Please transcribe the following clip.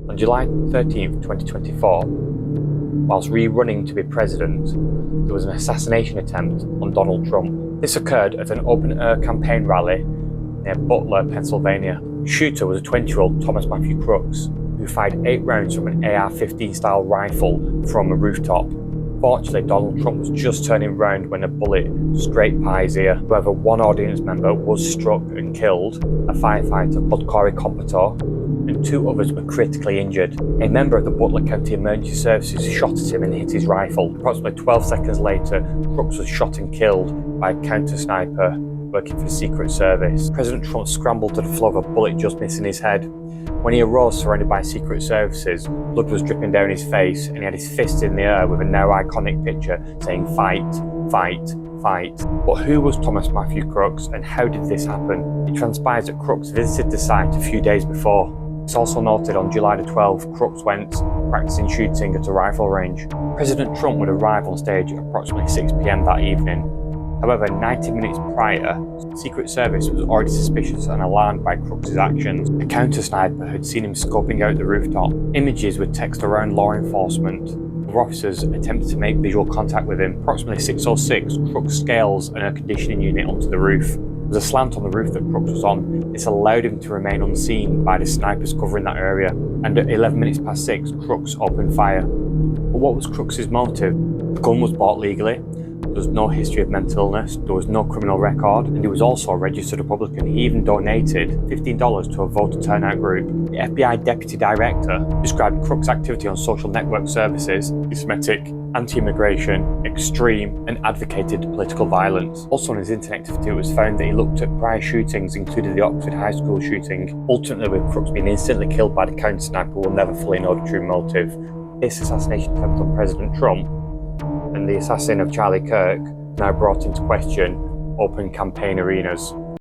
On July 13th, 2024, whilst rerunning to be president, there was an assassination attempt on Donald Trump. This occurred at an open-air campaign rally near Butler, Pennsylvania. The shooter was a 20-year-old Thomas Matthew Crooks, who fired 8 rounds from an AR-15 style rifle from a rooftop. Fortunately, Donald Trump was just turning round when a bullet scraped by his ear. However, one audience member was struck and killed, a firefighter called Corey Competore, and 2 others were critically injured. A member of the Butler County Emergency Services shot at him and hit his rifle. Approximately 12 seconds later, Crooks was shot and killed by a counter-sniper working for the Secret Service. President Trump scrambled to the floor with a bullet just missing his head. When he arose surrounded by Secret Services, blood was dripping down his face and he had his fist in the air with a now iconic picture saying "Fight, fight, fight." But who was Thomas Matthew Crooks and how did this happen? It transpires that Crooks visited the site a few days before. It's also noted on July the 12th, Crooks went practicing shooting at a rifle range. President Trump would arrive on stage at approximately 6 p.m. that evening. However, 90 minutes prior, the Secret Service was already suspicious and alarmed by Crooks' actions. A counter-sniper had seen him scoping out the rooftop. Images would text around law enforcement. Other officers attempted to make visual contact with him. Approximately 6:06, Crooks scales an air conditioning unit onto the roof. There was a slant on the roof that Crooks was on. This allowed him to remain unseen by the snipers covering that area. And at 11 minutes past 6, Crooks opened fire. But what was Crooks' motive? The gun was bought legally. There was no history of mental illness, there was no criminal record, and he was also a registered Republican. He even donated $15 to a voter turnout group. The FBI Deputy Director described Crooks' activity on social network services, anti-Semitic, anti-immigration, extreme, and advocated political violence. Also on his internet activity, it was found that he looked at prior shootings, including the Oxford High School shooting. Ultimately, with Crooks being instantly killed by the counter-sniper, we'll never fully know the true motive. This assassination attempt on President Trump and the assassin of Charlie Kirk now brought into question open campaign arenas.